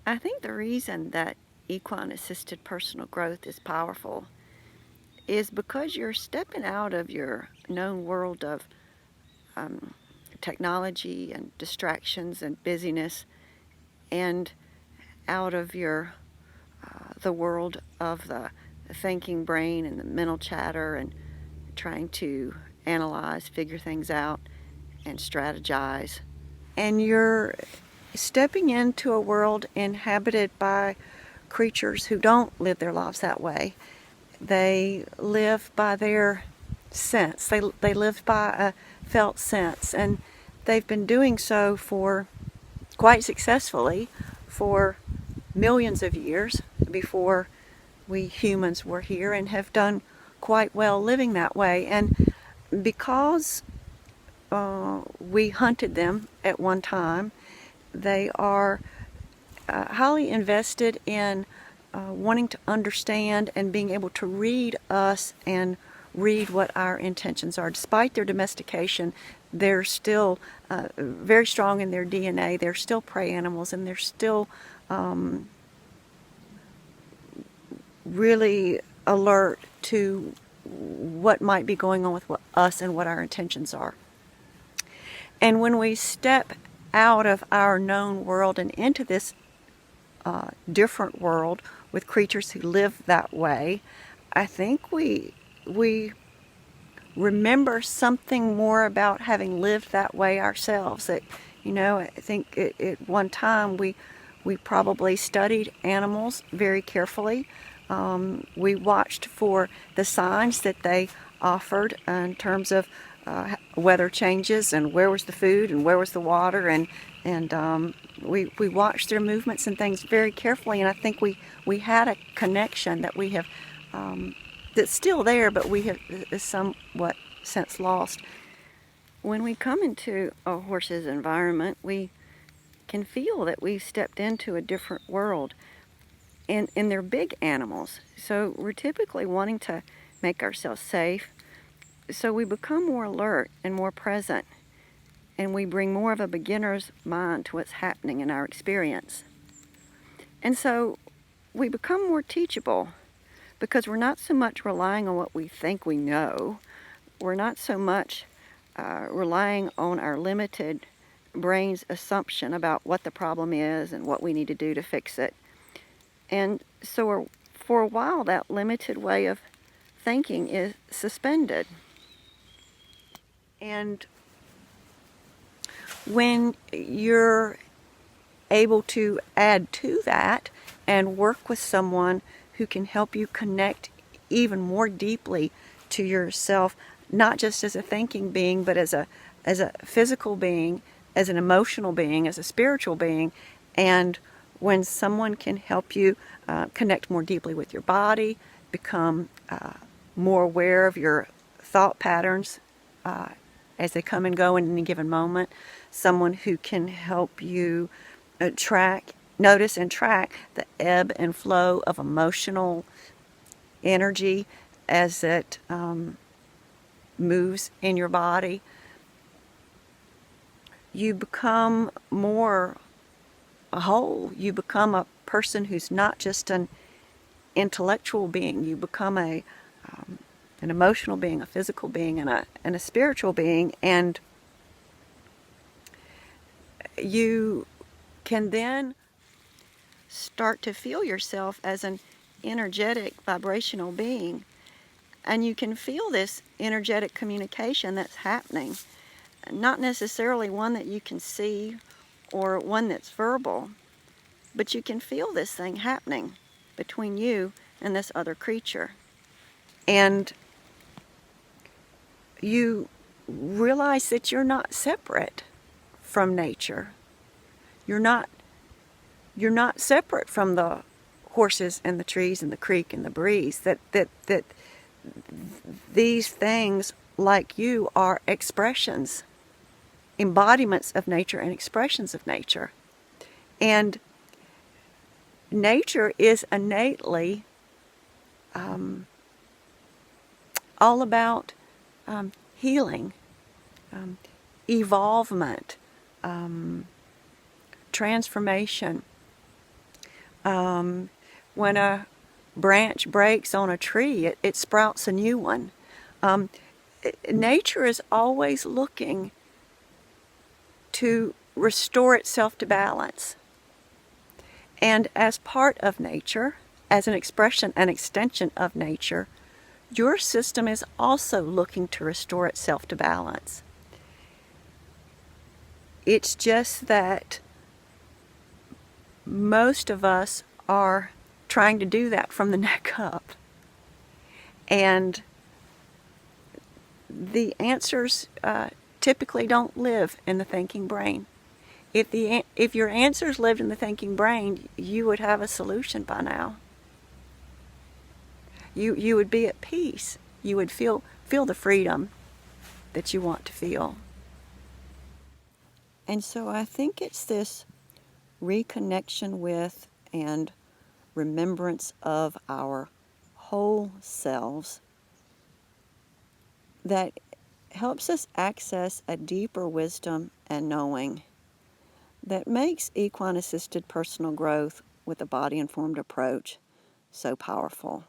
I think the reason that equine-assisted personal growth is powerful is because you're stepping out of your known world of technology and distractions and busyness, and out of your the world of the thinking brain and the mental chatter and trying to analyze, figure things out, and strategize. And you're stepping into a world inhabited by creatures who don't live their lives that way. They live by their sense. They live by a felt sense, and they've been doing so for quite successfully for millions of years before we humans were here, and have done quite well living that way. And because we hunted them at one time, they are highly invested in wanting to understand and being able to read us and read what our intentions are. Despite their domestication, they're still very strong in their DNA. They're still prey animals, and they're still really alert to what might be going on with us and what our intentions are. And when we step out of our known world and into this different world with creatures who live that way, I think we remember something more about having lived that way ourselves. That, I think at one time we probably studied animals very carefully. We watched for the signs that they offered in terms of weather changes and where was the food and where was the water, and we watched their movements and things very carefully. And I think we had a connection that we have that's still there, but we have somewhat since lost. When we come into a horse's environment, we can feel that we've stepped into a different world. And they're big animals, so we're typically wanting to make ourselves safe. So we become more alert and more present, and we bring more of a beginner's mind to what's happening in our experience. And so we become more teachable because we're not so much relying on what we think we know. We're not so much relying on our limited brain's assumption about what the problem is and what we need to do to fix it. And so for a while, that limited way of thinking is suspended. And when you're able to add to that and work with someone who can help you connect even more deeply to yourself, not just as a thinking being, but as a physical being, as an emotional being, as a spiritual being, and when someone can help you connect more deeply with your body, become more aware of your thought patterns as they come and go in any given moment, someone who can help you notice and track the ebb and flow of emotional energy as it moves in your body, you become more whole. You become a person who's not just an intellectual being. You become an emotional being, a physical being, and a spiritual being, and you can then start to feel yourself as an energetic, vibrational being, and you can feel this energetic communication that's happening, not necessarily one that you can see or one that's verbal, but you can feel this thing happening between you and this other creature. And you realize that you're not separate from nature. You're not separate from the horses and the trees and the creek and the breeze. That these things, like you, are expressions, embodiments of nature and expressions of nature. And nature is innately all about healing, evolvement, transformation, When a branch breaks on a tree, it sprouts a new one. Nature is always looking to restore itself to balance. And as part of nature, as an expression, an extension of nature, your system is also looking to restore itself to balance. It's just that most of us are trying to do that from the neck up. And the answers typically don't live in the thinking brain. If your answers lived in the thinking brain, you would have a solution by now. You would be at peace. You would feel the freedom that you want to feel. And so I think it's this reconnection with and remembrance of our whole selves that helps us access a deeper wisdom and knowing that makes equine-assisted personal growth with a body-informed approach so powerful.